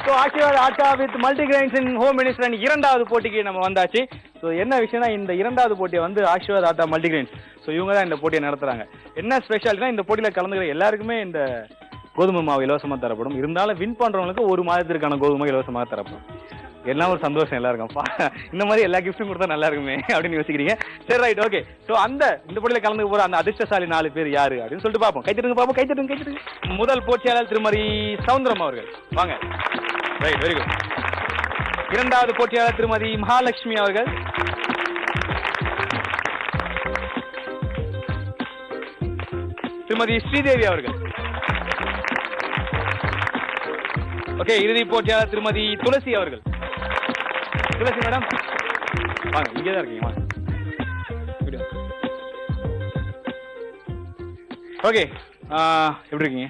So Aashirvaad atta with multigrains in home minister இரண்டாவது போட்டிக்கு நம்ம வந்தாச்சு. ஸோ என்ன விஷயம்னா இந்த இரண்டாவது போட்டியை வந்து ஆஷிர்வாத் ஆட்டா மல்டிகிரெயின்ஸ் ஸோ இவங்க தான் இந்த போட்டியை நடத்துறாங்க. என்ன ஸ்பெஷாலிட்டினா இந்த போட்டியில் கலந்துக்கிற எல்லாருக்குமே இந்த கோதுமை மாவு இலவசமாக தரப்படும். இருந்தாலும் வின் பண்ணுறவங்களுக்கு ஒரு மாதத்திற்கான கோதுமை இலவசமாக தரப்படும். எல்லாம் ஒரு சந்தோஷம் எல்லாருக்கும். இந்த மாதிரி எல்லா கிஃப்ட்டும் கொடுத்தா நல்லா இருக்குமே அப்படின்னு யோசிக்கிறீங்க. சரி, ரைட், ஓகே. ஸோ இந்த போட்டியில் கலந்துக்க போகிற அந்த அதிர்ஷ்டசாலி 4 பேர் யாரு அப்படின்னு சொல்லிட்டு பார்ப்போம். கைத்தட்டுங்க. முதல் போட்டியாளர் திருமதி சவுந்தரம் அவர்கள், வாங்க. Right, very good. இரண்டாவது போட்டியாளர் திருமதி மகாலட்சுமி அவர்கள். திருமதி ஸ்ரீதேவி அவர்கள். ஓகே, இறுதி போட்டியாளர் திருமதி துளசி அவர்கள். துளசி மேடம் வாங்க, இங்கே தான் இருக்கீங்க, வாங்க. ஓகே, எப்படி இருக்கீங்க?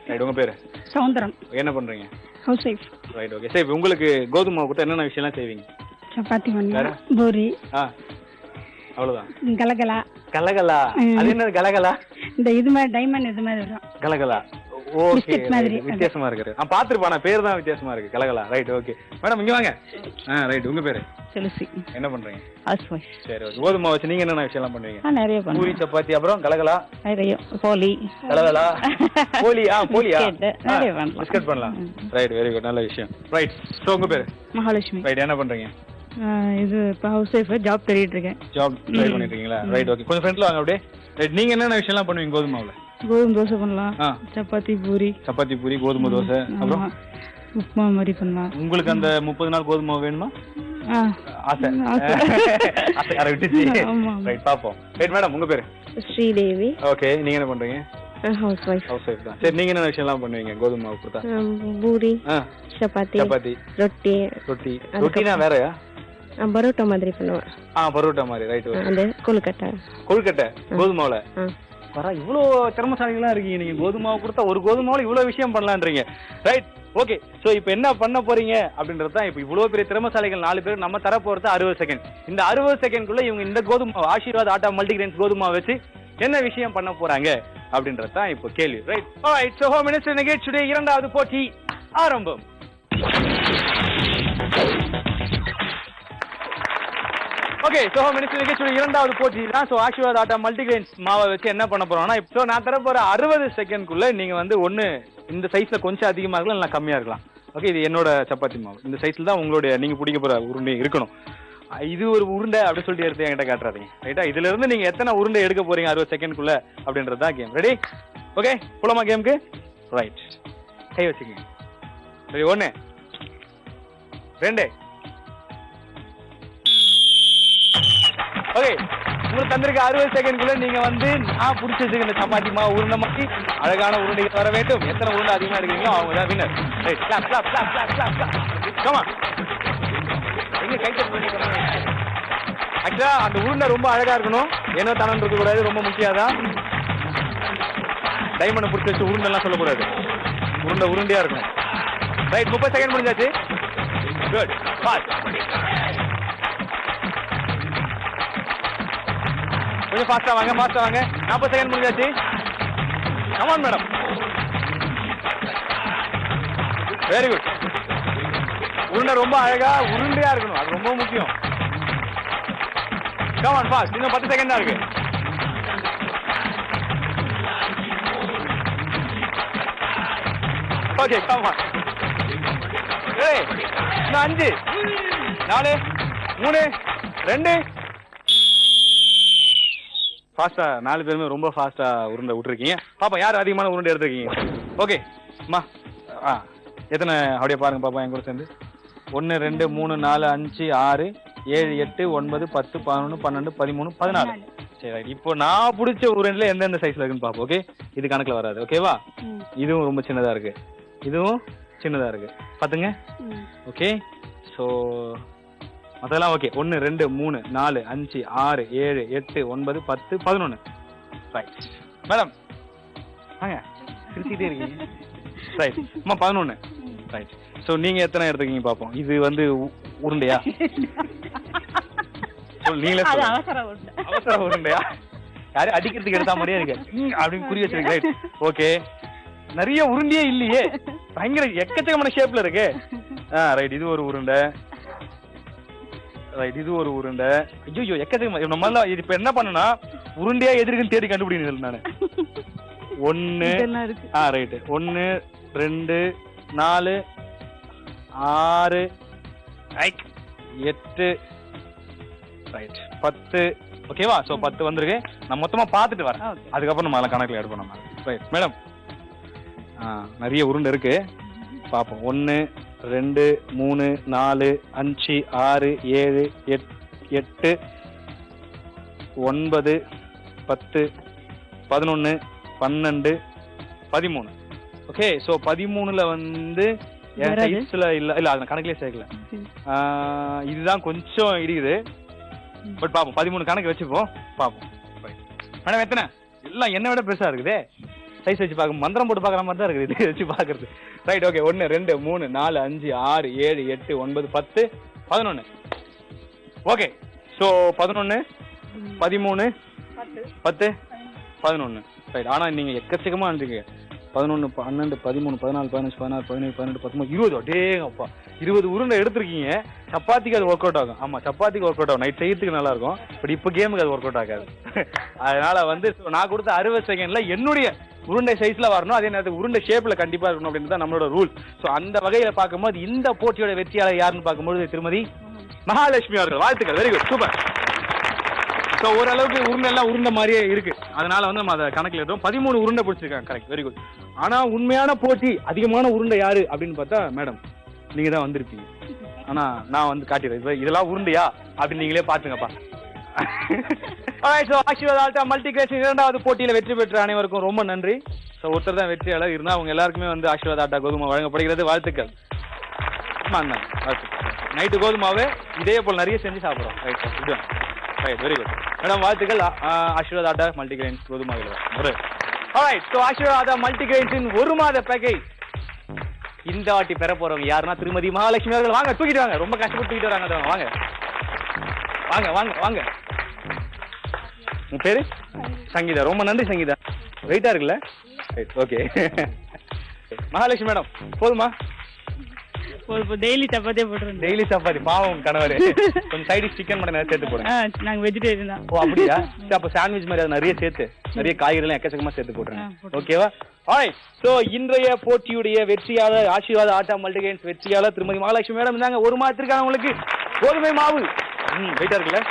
ரைட், உங்க பேரு? சவுந்தரம். என்ன பண்றீங்க? House wife. Right, okay. சரி, உங்களுக்கு கோதுமை மாவு கொடுத்தா என்னென்ன விஷயம்லாம் செய்வீங்க? சப்பாத்தி பண்ணலாம், பூரி. அவ்வளவுதான். கலகலா. அது என்னது கலகலா? இந்த இது மாதிரி டைமண்ட் இது மாதிரி வரும். கலகலா. ஓகே, வித்தியாசமா இருக்கு. நான் பாத்துருப்பான பேர் தான் வித்தியாசமா இருக்கு. கலகலா. Right, okay. மேடம் இங்க வாங்க. ரைட், உங்க பேரு? துளசி. என்ன பண்றீங்க? House wife. சரி, ஓகே. கோதுமை வச்சு நீங்க என்னென்ன விஷயம் எல்லாம் பண்ணுவீங்க? நிறைய பண்ணுவேன். பூரி, சப்பாத்தி, அப்புறம் கலகலா. நிறைய போலி. கலகலா. போலியா? நிறைய பண்ணலாம். பிஸ்கட் பண்ணலாம். ரைட், வெரி குட், நல்ல விஷயம். ரைட், சோ உங்க பேரு? மகாலட்சுமி. ரைட், என்ன பண்றீங்க? இது இப்போ ஹவுஸ் ஒய்ஃப், ஜாப் தேடிட்டு இருக்கேன். ஜாப் ட்ரை பண்ணிட்டு இருக்கீங்களா? Right, okay. கொஞ்சம் ஃப்ரெண்ட்ல வாங்க அப்படியே. ரைட், நீங்க என்னென்ன விஷயம் எல்லாம் பண்ணுவீங்க கோதுமை மாவுல? கோதுமை தோசை பண்ணலாம், சப்பாத்தி பூரி, கோதுமை தோசை, அப்புறம் உப்புமா மாதிரி பண்ணலாம். உங்களுக்கு அந்த 30 நாள் கோதுமை மாவு வேணுமா? ஆசை யாரை விட்டுச்சு? ரைட், பாப்போம். ரைட், மேடம் உங்க பேரு? ஸ்ரீதேவி. ஓகே, நீங்க என்ன பண்றீங்க? ஹவுஸ் ஒய்ஃப் தான். சரி, நீங்க என்ன விஷயம் எல்லாம் பண்ணுவீங்க கோதுமை மாவு கொடுத்தா? பூரி, சப்பாத்தி, ரொட்டினா வேறயா? பரோட்டா மாதிரி பண்ணுவேன். பரோட்டா மாதிரி. ரைட், அந்த கொழுக்கட்டை கோதுமை மாவுல. இவ்வளோ திறமசாலிகளா இருக்கீங்க நீங்க. கோதுமை மாவு கொடுத்தா ஒரு கோதுமை மாவுல இவ்வளவு விஷயம் பண்ணலான்றீங்க. Right, okay. சோ இப்போ என்ன பண்ண போறீங்க அப்படின்றது தான். இப்போ இவ்வளவு பெரிய திறமசாலிகள் 4 பேர் நம்ம தர போறது 60 செகண்ட். இந்த 60 செகண்ட்குள்ள இவங்க இந்த கோதுமை ஆஷிர்வாத் ஆட்டா மல்டிகிரெயின்ஸ் கோதுமை வச்சு என்ன விஷயம் பண்ண போறாங்க அப்படின்றது தான் இப்போ கேள்வி. Right, alright. So home minister நிகழ்ச்சியுடைய இரண்டாவது போட்டி ஆரம்பம். ஓகே, சோ ஹோம் மினிஸ்டர் நிகழ்ச்சியுடைய இரண்டாவது போட்டி தான். சோ ஆஷிர்வாத் ஆட்டா மல்டிகிரெயின்ஸ் மாவை வச்சு என்ன பண்ண போறோம்னா, இப்போ நான் தர போற 60 செகண்ட்குள்ள நீங்க வந்து ஒண்ணு இந்த சைஸ்ல கொஞ்சம் அதிகமா இருக்கலாம், இல்ல கம்மியா இருக்கலாம். ஓகே, இது என்னோட சப்பாத்தி மாவு. இந்த சைஸ்ல தான் உங்களுடைய நீங்க பிடிக்க போற உருண்டை இருக்கணும். இது ஒரு உருண்டை அப்படி சொல்லிட்டு எடுத்து என்கிட்ட காட்டுறாதீங்க. ரைட்டா, இதுல இருந்து நீங்க எத்தனை உருண்டை எடுக்க போறீங்க 60 செகண்ட்குள்ள அப்படின்றது தான் கேம். ரெடி? ஓகே, போலாமா கேமுக்கு? ரைட், கை வச்சுக்கோங்க. சரி, 1 2. ஓகே, உங்களுக்கு தந்திருக்க 60 செகண்ட்குள்ள நீங்க வந்து நான் பிடிச்சி வச்சுக்க இந்த சப்பாத்தி மாவு உருண்டை மாதிரி அழகான உருண்டைகள் வர வேண்டும். எத்தனை உருண்டை அதிகமா இருக்கீங்களோ அவங்க தான் winner. Right, clap clap clap clap clap clap. Come on. எங்க கை தட்டு பண்ணி பண்ணுங்க. ஆக்சுவலா அந்த உருண்டை ரொம்ப அழகா இருக்கணும். ஏனோ தானே இருக்க கூடாது, ரொம்ப முக்கியதான். டைமண்ட் பிடிச்சி வச்சு உருண்டை எல்லாம் சொல்லக்கூடாது. உருண்டையா இருக்கணும். ரைட், 30 செகண்ட் முடிஞ்சாச்சு. Good, fast. கொஞ்சம் ஃபாஸ்டா வாங்க. 40 செகண்ட் முடிஞ்சாச்சு. Come on madam. Very good. உருண்டை ரொம்ப அழகா உருண்டையா இருக்கணும், அது ரொம்ப முக்கியம். Come on fast. இன்னும் 10 செகண்ட் தான் இருக்கு. Okay, come on. ஏய், இன்னும் 5 4 3 2. ஃபாஸ்டா 4 பேருமே ரொம்ப ஃபாஸ்டா உருண்டை விட்டுருக்கீங்க. பாப்பா யார் அதிகமான உருண்டை எடுத்துருக்கீங்க? ஓகே அம்மா, எத்தனை அப்படியே பாருங்க பாப்பா என் கூட சேர்ந்து. 1 2 3 4 5 6 7 8 9 10 11 12 13 14. சரி, இப்போ நான் பிடிச்ச உருண்டையில எந்தெந்த சைஸ்ல இருக்குன்னு பாப்போம். ஓகே, இது கணக்குல வராது. ஓகேவா? இதுவும் ரொம்ப சின்னதா இருக்கு, இதுவும் சின்னதா இருக்கு. பாத்துங்க. ஓகே, ஸோ அதெல்லாம் ஓகே. 1 2 3 4 5 6 7 8 9 10 11. ரைட் மேடம், வாங்க. சிரிச்சிட்டே இருக்கீங்க. ரைட் அம்மா, 11. ரைட், ஸோ நீங்க எத்தனை எடுத்துக்கீங்க பார்ப்போம். இது வந்து உருண்டையா? நீங்களே அவசர உருண்டையா? யாரும் அடிக்கிறதுக்கு எடுத்தா மாதிரியே இருக்கு அப்படின்னு குறி வச்சிருக்கீங்க. Right, okay. நிறைய உருண்டையே இல்லையே, பயங்கர எக்கச்சக்கமான ஷேப்ல இருக்கு. ரைட், இது ஒரு உருண்டை. ரைட், இது ஒரு உருண்டை. ஐயோ எக்கச்சக்கமா. நம்மள இப்ப என்ன பண்ணனா உருண்டையா எதிர்க்குன்னு தேடி கண்டுபிடிக்கணும் நானு. 1 ரைட் 1 2 4 6 8 ரைட் 10. ஓகேவா? சோ 10 வந்திருக்கு. நான் மொத்தமா பார்த்துட்டு வரேன், அதுக்கப்புறம் நம்ம அதெல்லாம் கணக்குல ஆட் பண்ணலாம். ரைட் மேடம், நிறைய உருண்டை இருக்கு, பாப்போம். 1 2 3 4 5 6 7 8 9 10 11 12 13. ஓகே, சோ 13ல வந்து என் சைஸ்ல இல்ல அத கணக்குலயே சேர்க்கல. இதுதான் கொஞ்சம் இடிக்குது, பட் பாப்போம். 13 கணக்கு வச்சுப்போம், பாப்போம். மேடம் எத்தனை? எல்லாம் என்ன விட பெருசா இருக்குதே. சைஸ் வச்சு பார்க்க மந்திரம் போட்டு பார்க்குற மாதிரி தான் இருக்குது இது வச்சு பார்க்கறது. Right, okay. 1 2 3 4 5 6 7 8 9 10 11. Okay, so 11 13 10 11. Right, ஆனால் நீங்கள் எக்கச்சக்கமாக இருந்துங்க. 11 12 13 14 15 16 17 18 19 20. அடேங்கப்பா, 20 உருண்டை எடுத்திருக்கீங்க. சப்பாத்திக்கு அது ஒர்க் அவுட் ஆகும். ஆமாம், சப்பாத்திக்கு ஒர்க் அவுட் ஆகும், நைட் செய்யறதுக்கு நல்லா இருக்கும். பட் இப்போ கேமுக்கு அது ஒர்க் அவுட் ஆகாது. அதனால வந்து நான் கொடுத்த 60 செகண்ட்ல என்னுடைய உருண்டை சைஸ்ல வரணும், அதே நேரத்தில் உருண்டை ஷேப்ல கண்டிப்பா இருக்கணும் அப்படின்றது தான் நம்மளோட ரூல். ஸோ அந்த வகையில பார்க்கும்போது இந்த போட்டியோட வெற்றியாளர் யாருன்னு பார்க்கும்போது திருமதி மகாலட்சுமி அவர்கள். வாழ்த்துக்கள், வெரி குட், சூப்பர். ஸோ ஓரளவுக்கு உருண்டை எல்லாம் உருண்டை மாதிரியே இருக்கு, அதனால வந்து நம்ம அதை கணக்கில் எடுத்தோம். 13 உருண்டை பிடிச்சிருக்காங்க, கரெக்ட், வெரி குட். ஆனா உண்மையான போட்டி அதிகமான உருண்டை யாரு அப்படின்னு பார்த்தா மேடம் நீங்க தான் வந்திருப்பீங்க. ஆனா நான் வந்து காட்டிடுறேன், இதெல்லாம் உருண்டையா அப்படின்னு நீங்களே பாத்துங்கப்பா. ஆசீர்வாத் மல்டிகிரேஷன் இரண்டாவது போட்டியில வெற்றி பெற்ற அனைவருக்கும் ரொம்ப நன்றி. ஸோ ஒருத்தர் தான் வெற்றியாளர் இருந்தா அவங்க எல்லாருக்குமே வந்து ஆசீர்வாத் ஆட்டா கோதுமை வழங்கப்படுகிறது. வாழ்த்துக்கள். நைட்டு கோதுமாவே இதே போல் நிறைய செஞ்சு சாப்பிடுறோம். ரைட், இதுதான் ரைட், வெரி குட் மேடம், வாழ்த்துக்கள். ஆசீர்வாத் ஆட்டா மல்டிகிரெயின்ஸ் கோதுமாவில். ஆல்ரைட், ஸோ ஆசீர்வாத் ஆட்டா மல்டிகிரெயின்ஸின் 1 மாத பேக்கேஜ் இந்த வாட்டி பெற போறவங்க யாருன்னா திருமதி மகாலட்சுமி அவர்கள். வாங்க, தூக்கிட்டு வாங்க, ரொம்ப கஷ்டப்பட்டு தூக்கிட்டு வராங்க. வாங்க வாங்க வாங்க வாங்க. உங்க பேரு? சங்கீதா. ரொம்ப நன்றி சங்கீதா, வெயிட்டா இருக்குல்ல? ஓகே. மகாலட்சுமி மேடம் போதுமா? டெய்லி சப்பாத்தியே போட்டுருந்தேன். டெய்லி சப்பாத்தி, பாவம் கணவர். கொஞ்சம் சைடு சிக்கன் மட்டன் சேர்த்து போடுங்க. நாங்க வெஜிடேரியன் தான். ஓ அப்படியா? அப்ப சாண்ட்விச் மாதிரி அதை நிறைய சேர்த்து நிறைய காய்கறிலாம் எக்கச்சக்கமா சேர்த்து போட்டுருங்க. ஓகேவா? ஆல்ரைட், சோ இன்றைய போட்டியுடைய வெற்றியாளர் ஆசீர்வாத் ஆட்டா மல்டிகிரெயின்ஸ் வெற்றியாளர் திருமதி மகாலட்சுமி மேடம். இருந்தாங்க 1 மாதத்திற்கான உங்களுக்கு கோதுமை மாவு. வெயிட்டா இருக்குல்ல?